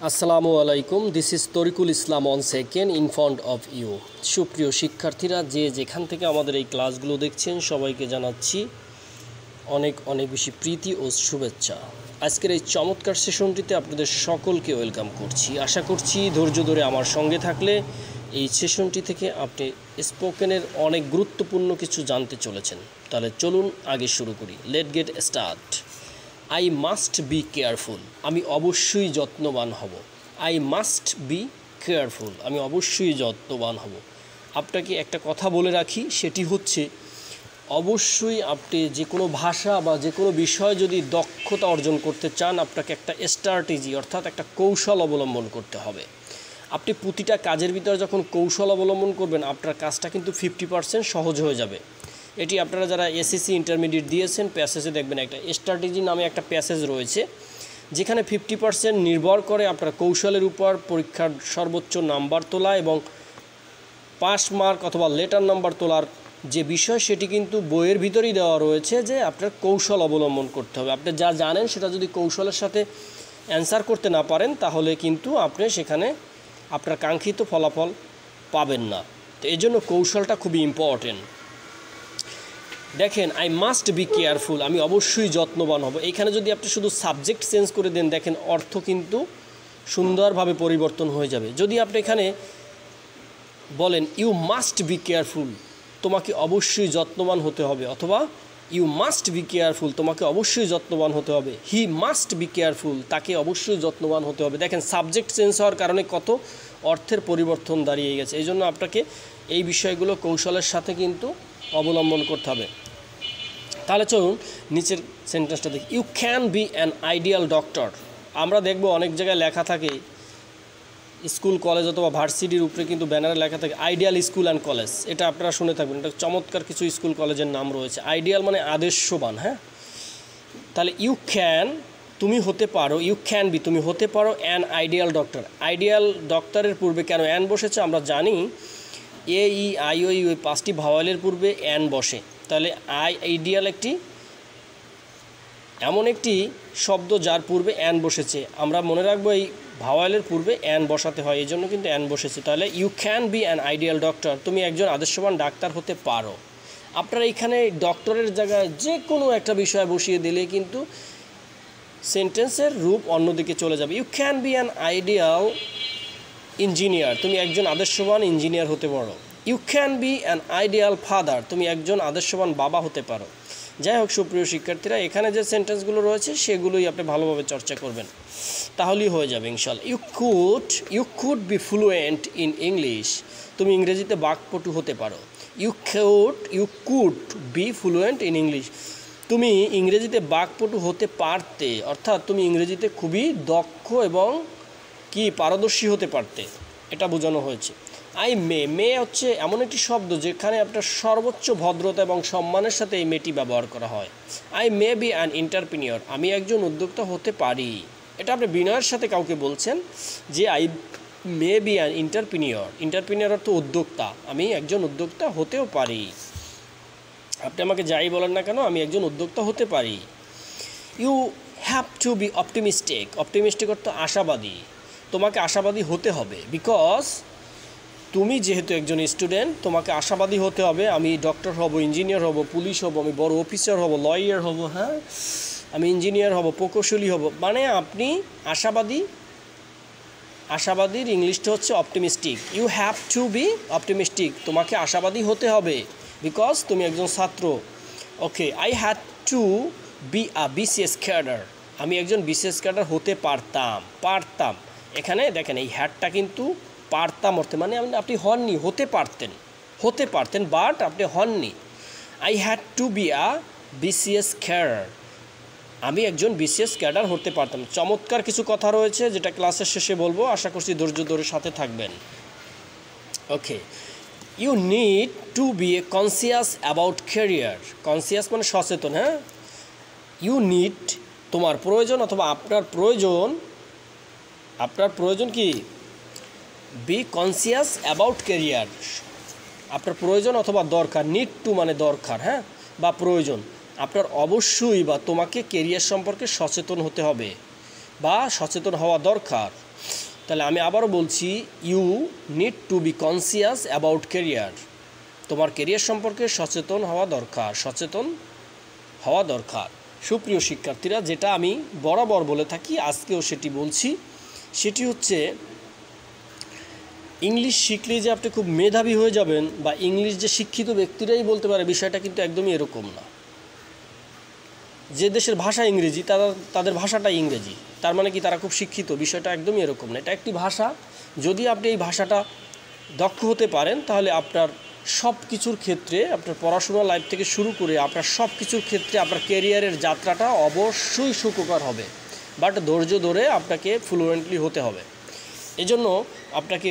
আসসালামু আলাইকুম, this is Tarikul Islam on second in front of you. সুপ্রিয় শিক্ষার্থীরা, যে যেখান থেকে আমাদের এই ক্লাসগুলো দেখছেন সবাইকে জানাচ্ছি অনেক অনেক বেশি প্রীতি ও শুভেচ্ছা। আজকের এই চমৎকার সেশনটিতে আপনাদের সকলকে ওয়েলকাম করছি। আশা করছি ধৈর্য ধরে আমার সঙ্গে থাকলে এই সেশনটি থেকে আপনি স্পোকেনের অনেক গুরুত্বপূর্ণ কিছু জানতে চলেছেন। তাহলে চলুন আগে শুরু করি। Late get start. I must be careful, আমি অবশ্যই যত্নবান হব। আই মাস্ট বি কেয়ারফুল, আমি অবশ্যই যত্নবান হব। আপনাকে একটা কথা বলে রাখি, সেটি হচ্ছে অবশ্যই আপনি যে কোনো ভাষা বা যে কোনো বিষয় যদি দক্ষতা অর্জন করতে চান, আপনাকে একটা স্ট্র্যাটেজি অর্থাৎ একটা কৌশল অবলম্বন করতে হবে। আপনি প্রতিটা কাজের ভিতরে যখন কৌশল অবলম্বন করবেন, আপনার কাজটা কিন্তু 50% সহজ হয়ে যাবে। এটি আপনারা যারা এসএসসি ইন্টারমিডিয়েট দিয়েছেন, প্যাসেজে দেখবেন একটা স্ট্র্যাটেজি নামে একটা প্যাসেজ রয়েছে, যেখানে 50% নির্ভর করে আপনার কৌশলের উপর পরীক্ষার সর্বোচ্চ নাম্বার তোলা এবং পাস মার্ক অথবা লেটার নাম্বার তোলার যে বিষয়, সেটি কিন্তু বইয়ের ভিতরেই দেওয়া রয়েছে যে আপনার কৌশল অবলম্বন করতে হবে। আপনি যা জানেন সেটা যদি কৌশলের সাথে অ্যান্সার করতে না পারেন, তাহলে কিন্তু আপনি সেখানে আপনার কাঙ্ক্ষিত ফলাফল পাবেন না। তো এই জন্য কৌশলটা খুবই ইম্পর্টেন্ট। দেখেন, আই মাস্ট বি কেয়ারফুল, আমি অবশ্যই যত্নবান হব। এইখানে যদি আপনি শুধু সাবজেক্ট চেঞ্জ করে দেন, দেখেন অর্থ কিন্তু সুন্দরভাবে পরিবর্তন হয়ে যাবে। যদি আপনি এখানে বলেন ইউ মাস্ট বি কেয়ারফুল, তোমাকে অবশ্যই যত্নবান হতে হবে, অথবা ইউ মাস্ট বি কেয়ারফুল, তোমাকে অবশ্যই যত্নবান হতে হবে। হি মাস্ট বি কেয়ারফুল, তাকে অবশ্যই যত্নবান হতে হবে। দেখেন সাবজেক্ট চেঞ্জ হওয়ার কারণে কত অর্থের পরিবর্তন দাঁড়িয়ে গেছে। এই জন্য আপনাকে এই বিষয়গুলো কৌশলের সাথে কিন্তু অবলম্বন করতে হবে। তাহলে চলুন নিচের সেন্টেন্সটা দেখি। You can be an ideal doctor. আমরা দেখব অনেক জায়গায় লেখা থাকে, স্কুল কলেজ অথবা ভার্সিটির উপরে কিন্তু ব্যানারে লেখা থাকে আইডিয়াল স্কুল অ্যান্ড কলেজ। এটা আপনারা শুনে থাকবেন, এটা চমৎকার কিছু স্কুল কলেজের নাম রয়েছে। আইডিয়াল মানে আদর্শবান। হ্যাঁ, তাহলে ইউ ক্যান, তুমি হতে পারো, ইউ ক্যান বি, তুমি হতে পারো অ্যান আইডিয়াল ডক্টর। আইডিয়াল ডক্টরের পূর্বে কেন অ্যান বসেছে আমরা জানি। এ ই আই ও ইউ, ওই 5টি ভাওয়ালের পূর্বে অ্যান বসে। তাহলে আইডিয়াল একটি এমন একটি শব্দ যার পূর্বে অ্যান বসেছে। আমরা মনে রাখবো এই ভাওয়ালের পূর্বে অ্যান বসাতে হয়, এই জন্য কিন্তু অ্যান বসেছে। তাহলে you can be an ideal doctor, তুমি একজন আদর্শবান ডাক্তার হতে পারো। আপনারা এখানে ডক্টরের জায়গায় যে কোনো একটা বিষয় বসিয়ে দিলে কিন্তু সেন্টেন্সের রূপ অন্যদিকে চলে যাবে। You can be an ideal engineer, তুমি একজন আদর্শবান ইঞ্জিনিয়ার হতে পারো। You can be an ideal father, তুমি একজন আদর্শবান বাবা হতে পারো। যাই হোক সুপ্রিয় শিক্ষার্থীরা, এখানে যে সেন্টেন্সগুলো রয়েছে সেগুলোই আপনি ভালোভাবে চর্চা করবেন, তাহলেই হয়ে যাবে ইনশাল্লাহ। You could be fluent in English, তুমি ইংরেজিতে বাকপটু হতে পারো। You could be fluent in English, তুমি ইংরেজিতে বাকপটু হতে পারতে, অর্থাৎ তুমি ইংরেজিতে খুবই দক্ষ এবং কি পারদর্শী হতে পারতে, এটা বোঝানো হয়েছে। মে হচ্ছে এমন একটি শব্দ যেখানে আপনার সর্বোচ্চ ভদ্রতা এবং সম্মানের সাথে এই মেটি ব্যবহার করা হয়। I may be an entrepreneur, আমি একজন উদ্যোক্তা হতে পারি। এটা আপনি বিনয়ের সাথে কাউকে বলছেন যে I may be an entrepreneur অর্থ উদ্যোক্তা, আমি একজন উদ্যোক্তা হতেও পারি। আপনি আমাকে যাই বলেন না কেন, আমি একজন উদ্যোক্তা হতে পারি। You have to be optimistic অর্থ আশাবাদী, তোমাকে আশাবাদী হতে হবে। বিকজ তুমি যেহেতু একজন স্টুডেন্ট, তোমাকে আশাবাদী হতে হবে। আমি ডক্টর হব, ইঞ্জিনিয়ার হব, পুলিশ হব, আমি বড় অফিসার হব, লয়ার হব, হ্যাঁ আমি ইঞ্জিনিয়ার হব, প্রকৌশলী হব। মানে আপনি আশাবাদীর ইংলিশটা হচ্ছে optimistic. You have to be optimistic, তোমাকে আশাবাদী হতে হবে বিকজ তুমি একজন ছাত্র। Okay, I had to be a BCS cadre, আমি একজন বিসিএস ক্যাডার হতে পারতাম। এখানে দেখেন এই হ্যাডটা কিন্তু পারতাম অর্থে, মানে আপনি হননি, হতে পারতেন বাট আপনি হননি। I had to be a BCS cadre, আমি একজন বিসিএস ক্যাডার হতে পারতাম। চমৎকার কিছু কথা রয়েছে যেটা ক্লাসের শেষে বলবো, আশা করছি ধৈর্য ধরে সাথে থাকবেন। Okay, you need to be a conscious about career, conscious মানে সচেতন। হ্যাঁ, ইউ নিড তোমার প্রয়োজন অথবা আপনার প্রয়োজন কি, বি কনসিয়াস অ্যাবাউট ক্যারিয়ার, আপনার প্রয়োজন অথবা দরকার। নিড টু মানে দরকার, হ্যাঁ বা প্রয়োজন। আপনার অবশ্যই বা তোমাকে কেরিয়ার সম্পর্কে সচেতন হতে হবে। বা সচেতন হওয়া দরকার। তাহলে আমি আবারও বলছি, you need to be conscious about career. তোমার কেরিয়ার সম্পর্কে সচেতন হওয়া দরকার। সুপ্রিয় শিক্ষার্থীরা, যেটা আমি বরাবর বলে থাকি, আজকেও সেটি বলছি, সেটি হচ্ছে ইংলিশ শিখলেই যে আপনি খুব মেধাবী হয়ে যাবেন বা ইংলিশ যে শিক্ষিত ব্যক্তিরাই বলতে পারে, বিষয়টা কিন্তু একদমই এরকম না। যে দেশের ভাষা ইংরেজি, তাদের ভাষাটা ইংরেজি, তার মানে কি তারা খুব শিক্ষিত? বিষয়টা একদমই এরকম না। এটা একটি ভাষা। যদি আপনি এই ভাষাটা দক্ষ হতে পারেন, তাহলে আপনার সব কিছুর ক্ষেত্রে, আপনার পড়াশোনা লাইফ থেকে শুরু করে আপনার সব কিছুর ক্ষেত্রে আপনার ক্যারিয়ারের যাত্রাটা অবশ্যই সুখকর হবে। বাট ধৈর্য ধরে আপনাকে ফ্লুয়েন্টলি হতে হবে। এজন্য আপনাকে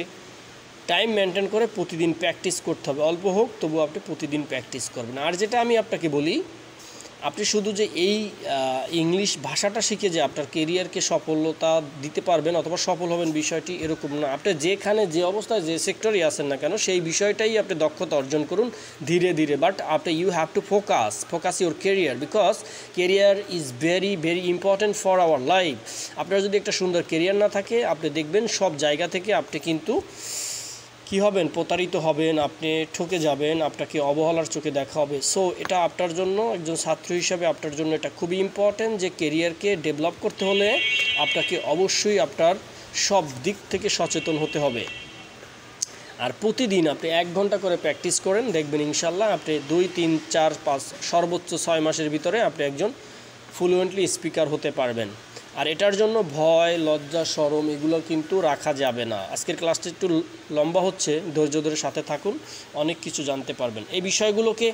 টাইম মেনটেন করে প্রতিদিন প্র্যাকটিস করতে হবে। অল্প হোক, তবু আপনি প্রতিদিন প্র্যাকটিস করবেন। আর যেটা আমি আপনাকে বলি, আপনি শুধু যে এই ইংলিশ ভাষাটা শিখে যে আপনার কেরিয়ারকে সফলতা দিতে পারবেন অথবা সফল হবেন, বিষয়টি এরকম না। আপনি যেখানে যে অবস্থায় যে সেক্টরে আসেন না কেন, সেই বিষয়টাই আপনি দক্ষতা অর্জন করুন ধীরে ধীরে। বাট আপনি you have to focus your career, because career is very very important for our life. আপনার যদি একটা সুন্দর কেরিয়ার না থাকে, আপনি দেখবেন সব জায়গা থেকে আপনি কিন্তু কী হবেন, প্রতারিত হবেন, আপনি ঠকে যাবেন, আপনাকে অবহেলার চোখে দেখা হবে। সো এটা আপনার জন্য, একজন ছাত্র হিসাবে আপনার জন্য এটা খুবই ইম্পর্ট্যান্ট যে কেরিয়ারকে ডেভেলপ করতে হলে আপনাকে অবশ্যই আপনার সব দিক থেকে সচেতন হতে হবে। আর প্রতিদিন আপনি 1 ঘন্টা করে প্র্যাকটিস করেন, দেখবেন ইনশাল্লাহ আপনি 2, 3, 4, 5 সর্বোচ্চ 6 মাসের ভিতরে আপনি একজন ফ্লুয়েন্টলি স্পিকার হতে পারবেন। আর এটার জন্য ভয়, লজ্জা, শরম এগুলো কিন্তু রাখা যাবে না। আজকের ক্লাসটা একটু লম্বা হচ্ছে, ধৈর্য ধরে সাথে থাকুন, অনেক কিছু জানতে পারবেন। এই বিষয়গুলোকে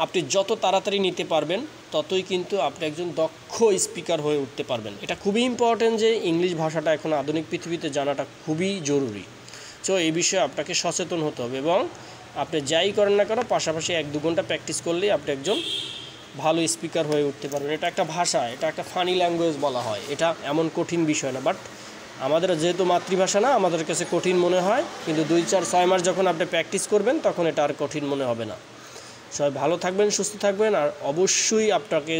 আপনি যত তাড়াতাড়ি নিতে পারবেন, ততই কিন্তু আপনি একজন দক্ষ স্পিকার হয়ে উঠতে পারবেন। এটা খুবই ইম্পর্ট্যান্ট যে ইংলিশ ভাষাটা এখন আধুনিক পৃথিবীতে জানাটা খুবই জরুরি। সো এই বিষয়ে আপনাকে সচেতন হতে হবে, এবং আপনি যাই করেন না কেন, পাশাপাশি 1-2 ঘন্টা প্র্যাকটিস করলেই আপনি একজন ভালো স্পিকার হয়ে উঠতে পারবেন। এটা একটা ভাষা, এটা একটা ফানি ল্যাঙ্গুয়েজ বলা হয়, এটা এমন কঠিন বিষয় না। বাট আমাদের যেহেতু মাতৃভাষা না, আমাদের কাছে কঠিন মনে হয়, কিন্তু 2, 4, 6 মাস যখন আপনি প্র্যাকটিস করবেন, তখন এটা আর কঠিন মনে হবে না। সবাই ভালো থাকবেন, সুস্থ থাকবেন। আর অবশ্যই আপনাকে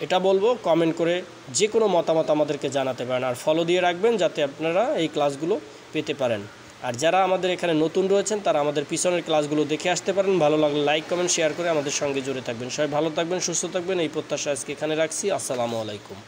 এটা বলবো, কমেন্ট করে যে কোনো মতামত আমাদেরকে জানাতে পারেন, আর ফলো দিয়ে রাখবেন যাতে আপনারা এই ক্লাসগুলো পেতে পারেন। আর যারা আমাদের এখানে নতুন রয়েছেন, তারা আমাদের পিছনের ক্লাসগুলো দেখে আসতে পারেন। ভালো লাগলে লাইক, কমেন্ট, শেয়ার করে আমাদের সঙ্গে জুড়ে থাকবেন। সবাই ভালো থাকবেন, সুস্থ থাকবেন, এই প্রত্যাশা আজকে এখানে রাখছি। আসসালামু আলাইকুম।